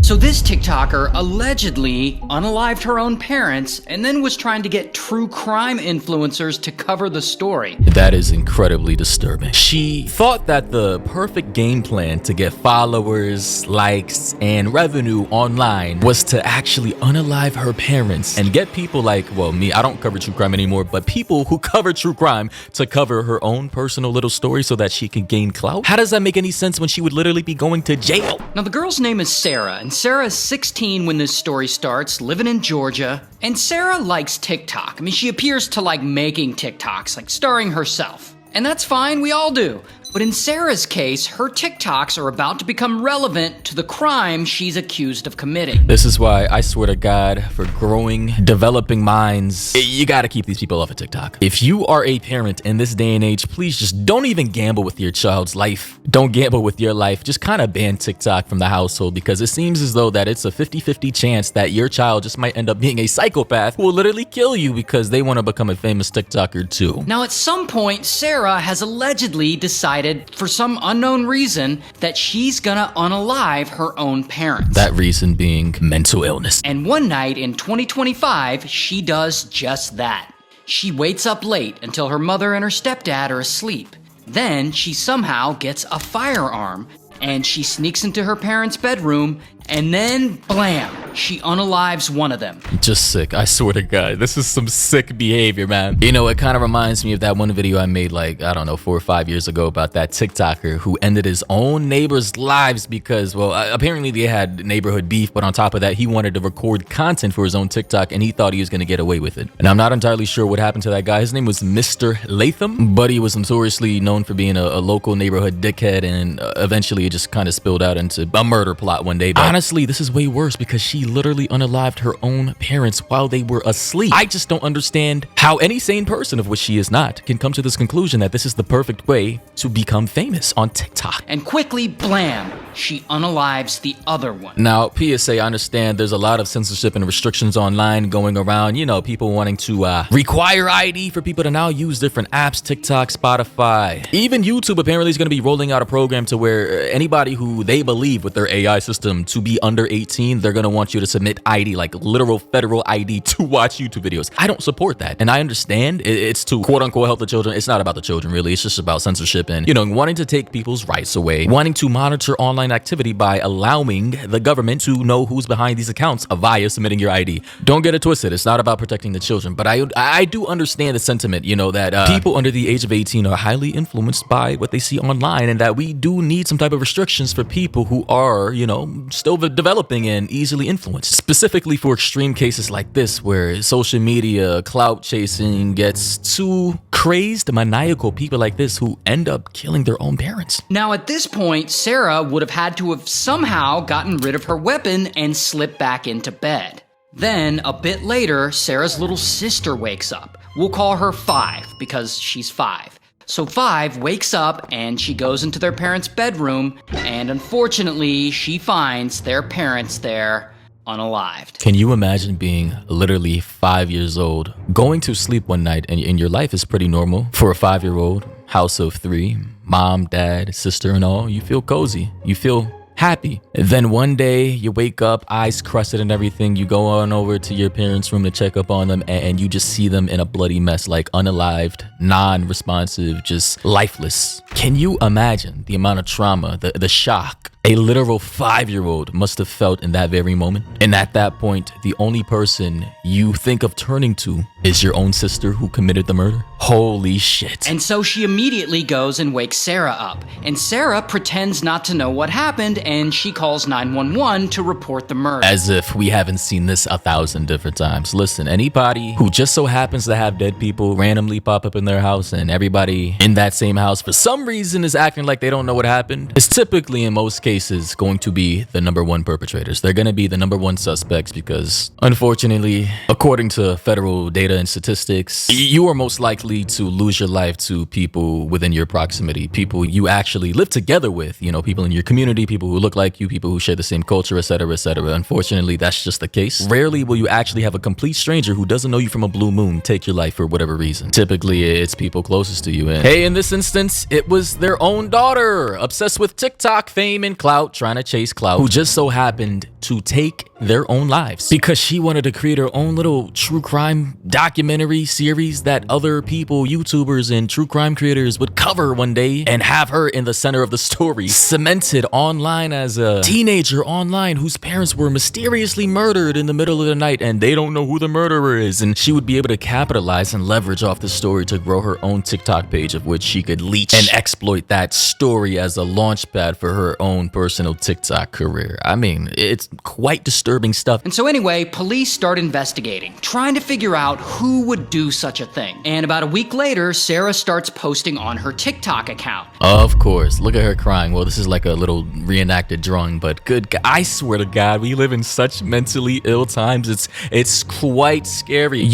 So this TikToker allegedly unalived her own parents and then was trying to get true crime influencers to cover the story. That is incredibly disturbing. She thought that the perfect game plan to get followers, likes, and revenue online was to actually unalive her parents and get people like, well, me, I don't cover true crime anymore, but people who cover true crime to cover her own personal little story so that she can gain clout. How does that make any sense when she would literally be going to jail? Now the girl's name is Sarah, and Sarah is 16 when this story starts, living in Georgia. And Sarah likes TikTok. I mean, she appears to like making TikToks, like starring herself. And that's fine, we all do. But in Sarah's case, her TikToks are about to become relevant to the crime she's accused of committing. This is why I swear to God, for growing, developing minds, you gotta keep these people off of TikTok. If you are a parent in this day and age, please just don't even gamble with your child's life. Don't gamble with your life. Just kind of ban TikTok from the household, because it seems as though that it's a 50-50 chance that your child just might end up being a psychopath who will literally kill you because they want to become a famous TikToker too. Now at some point, Sarah has allegedly decided, for some unknown reason, that she's gonna unalive her own parents. That reason being mental illness. And one night in 2025, she does just that. She waits up late until her mother and her stepdad are asleep. Then she somehow gets a firearm and she sneaks into her parents' bedroom, and then blam, she unalives one of them. Just sick, I swear to God. This is some sick behavior, man. You know, it kind of reminds me of that one video I made like, I don't know, 4 or 5 years ago about that TikToker who ended his own neighbors' lives because, well, apparently they had neighborhood beef, but on top of that, he wanted to record content for his own TikTok and he thought he was going to get away with it. And I'm not entirely sure what happened to that guy. His name was Mr. Latham, but he was notoriously known for being a local neighborhood dickhead, and eventually it just kind of spilled out into a murder plot one day. But honestly, this is way worse because she literally unalived her own parents while they were asleep. I just don't understand how any sane person, of which she is not, can come to this conclusion that this is the perfect way to become famous on TikTok. And quickly, blam, she unalives the other one. Now, PSA, I understand there's a lot of censorship and restrictions online going around. You know, people wanting to require ID for people to now use different apps, TikTok, Spotify. Even YouTube apparently is going to be rolling out a program to where anybody who they believe with their AI system to be under 18, they're going to want you to submit ID, like literal federal ID, to watch YouTube videos. I don't support that. And I understand it's to quote unquote help the children. It's not about the children, really. It's just about censorship and, you know, wanting to take people's rights away, wanting to monitor online activity by allowing the government to know who's behind these accounts via submitting your ID. Don't get it twisted. It's not about protecting the children, but I do understand the sentiment, you know, that people under the age of 18 are highly influenced by what they see online, and that we do need some type of restrictions for people who are, you know, still developing and easily influenced, specifically for extreme cases like this where social media clout chasing gets too crazed, maniacal people like this who end up killing their own parents. Now at this point, Sarah would have had to have somehow gotten rid of her weapon and slipped back into bed. Then a bit later, Sarah's little sister wakes up. We'll call her 5 because she's 5. So 5 wakes up and she goes into their parents' bedroom, and unfortunately, she finds their parents there unalived. Can you imagine being literally 5 years old, going to sleep one night, and your life is pretty normal for a 5-year-old, house of 3, mom, dad, sister, and all. You feel cozy. You feel happy. And then one day you wake up, eyes crusted and everything. You go on over to your parents' room to check up on them, and you just see them in a bloody mess, like unalived, non-responsive, just lifeless. Can you imagine the amount of trauma, the shock a literal 5-year-old must have felt in that very moment? And at that point, the only person you think of turning to is your own sister who committed the murder? Holy shit. And so she immediately goes and wakes Sarah up. And Sarah pretends not to know what happened, and she calls 911 to report the murder. As if we haven't seen this 1,000 different times. Listen, anybody who just so happens to have dead people randomly pop up in their house, and everybody in that same house for some reason is acting like they don't know what happened, is typically in most cases going to be the #1 perpetrators. They're going to be the #1 suspects because, unfortunately, according to federal database data and statistics, you are most likely to lose your life to people within your proximity, people you actually live together with, you know, people in your community, people who look like you, people who share the same culture, etc., etc. Unfortunately, that's just the case. Rarely will you actually have a complete stranger who doesn't know you from a blue moon take your life for whatever reason. Typically, it's people closest to you. And hey, in this instance, it was their own daughter, obsessed with TikTok fame and clout, trying to chase clout, who just so happened to take their own lives because she wanted to create her own little true crime documentary series that other people, YouTubers and true crime creators would cover one day and have her in the center of the story, cemented online as a teenager online whose parents were mysteriously murdered in the middle of the night and they don't know who the murderer is. And she would be able to capitalize and leverage off the story to grow her own TikTok page of which she could leech and exploit that story as a launch pad for her own personal TikTok career. I mean, it's quite disturbing stuff. And so anyway, police start investigating, trying to figure out who would do such a thing. And about a week later, Sarah starts posting on her TikTok account. Of course, look at her crying. Well, this is like a little reenacted drawing, but good God, I swear to God, we live in such mentally ill times. It's quite scary.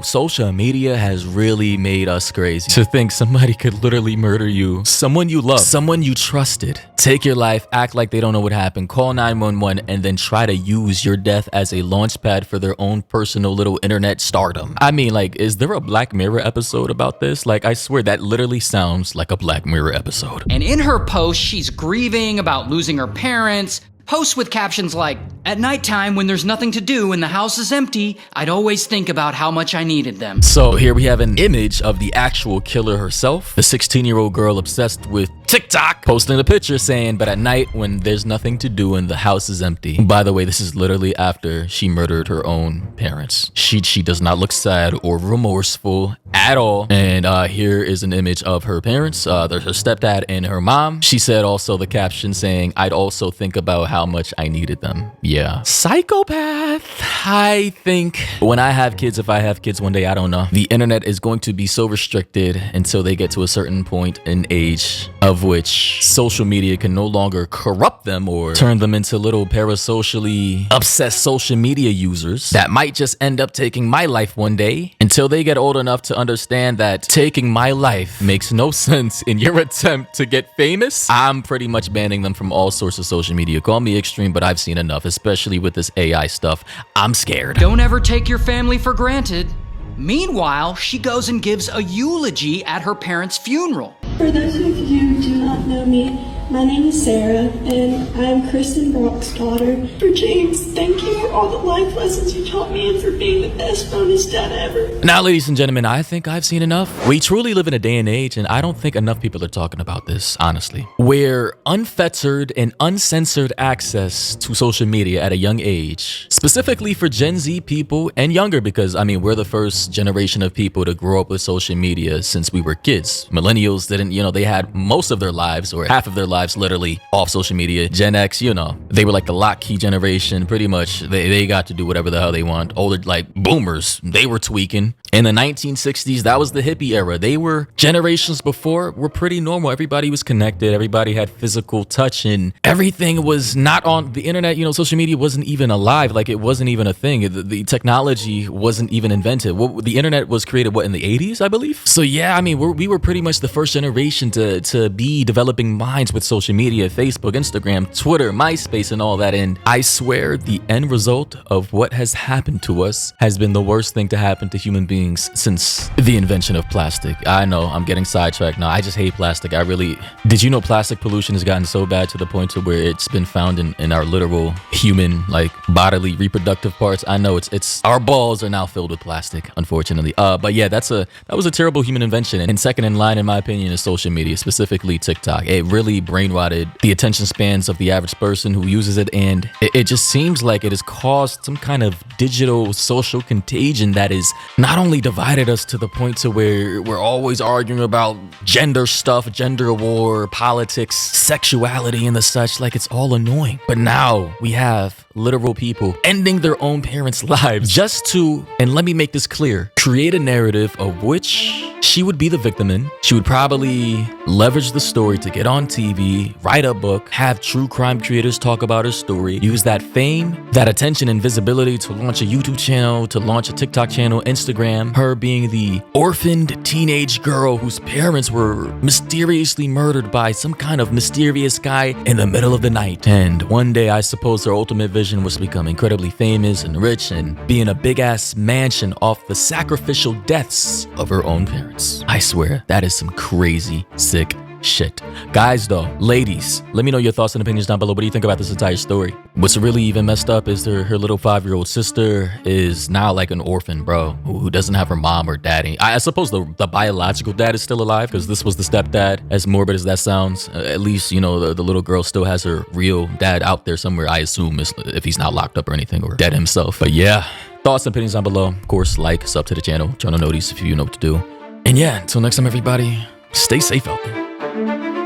Social media has really made us crazy. To think somebody could literally murder you, someone you love, someone you trusted, take your life, act like they don't know what happened, call 911, and then try to use your death as a launch pad for their own personal little internet stardom. I mean, like, is there a Black Mirror episode about this? Like, I swear that literally sounds like a Black Mirror episode. And in her post, she's grieving about losing her parents, posts with captions like, "At nighttime when there's nothing to do and the house is empty, I'd always think about how much I needed them." So here we have an image of the actual killer herself, the 16-year-old girl obsessed with TikTok, posting a picture saying, "But at night when there's nothing to do and the house is empty." By the way, this is literally after she murdered her own parents. She does not look sad or remorseful at all. And here is an image of her parents. There's her stepdad and her mom. She said also the caption saying, "I'd also think about how much I needed them." Yeah. Psychopath. I think when I have kids, if I have kids one day, I don't know. The internet is going to be so restricted until they get to a certain point in age of which social media can no longer corrupt them or turn them into little parasocially obsessed social media users that might just end up taking my life one day until they get old enough to understand that taking my life makes no sense in your attempt to get famous. I'm pretty much banning them from all sorts of social media. Call me extreme, but I've seen enough, especially with this AI stuff. I'm scared. Don't ever take your family for granted. Meanwhile, she goes and gives a eulogy at her parents' funeral. For those of you who do not know me, my name is Sarah, and I'm Kristen Brock's daughter. For James, thank you for all the life lessons you taught me and for being the best bonus dad ever. Now, ladies and gentlemen, I think I've seen enough. We truly live in a day and age, and I don't think enough people are talking about this, honestly, where unfettered and uncensored access to social media at a young age, specifically for Gen Z people and younger, because, I mean, we're the first generation of people to grow up with social media since we were kids. Millennials didn't, they had most of their lives or half of their lives literally off social media. Gen X, they were like the lock key generation. Pretty much they got to do whatever the hell they want. Older, like boomers, they were tweaking. In the 1960s, that was the hippie era. They were generations before were pretty normal. Everybody was connected. Everybody had physical touch and everything was not on the internet. Social media wasn't even alive. Like it wasn't even a thing. The technology wasn't even invented. The internet was created, in the 80s, I believe? So yeah, I mean, we were pretty much the first generation to be developing minds with social media, Facebook, Instagram, Twitter, MySpace, and all that. And I swear the end result of what has happened to us has been the worst thing to happen to human beings since the invention of plastic. I know I'm getting sidetracked now. I just hate plastic. Did you know plastic pollution has gotten so bad to the point to where it's been found in our literal human, like bodily reproductive parts? I know it's our balls are now filled with plastic, unfortunately. But yeah, that was a terrible human invention. And second in line, in my opinion, is social media, specifically TikTok. It really brainrotted the attention spans of the average person who uses it. And it just seems like it has caused some kind of digital social contagion that is not only divided us to the point to where we're always arguing about gender stuff, gender war, politics, sexuality, and the such. Like it's all annoying. But now we have literal people ending their own parents' lives just to, and let me make this clear, create a narrative of which she would be the victim in. She would probably leverage the story to get on TV, write a book, have true crime creators talk about her story, use that fame, that attention and visibility to launch a YouTube channel, to launch a TikTok channel, Instagram, her being the orphaned teenage girl whose parents were mysteriously murdered by some kind of mysterious guy in the middle of the night. And one day, I suppose her ultimate vision was to become incredibly famous and rich and be in a big ass mansion off the sacrificial deaths of her own parents. I swear, that is some crazy, sick shit. Guys though, ladies, let me know your thoughts and opinions down below. What do you think about this entire story? What's really even messed up is her little 5-year-old sister is now like an orphan, bro, who doesn't have her mom or daddy. I suppose the biological dad is still alive because this was the stepdad, as morbid as that sounds. At least, you know, the little girl still has her real dad out there somewhere, I assume, if he's not locked up or anything or dead himself. But yeah, thoughts and opinions down below. Of course, like, sub to the channel, turn on notice if you know what to do. And yeah, until next time, everybody, stay safe out there.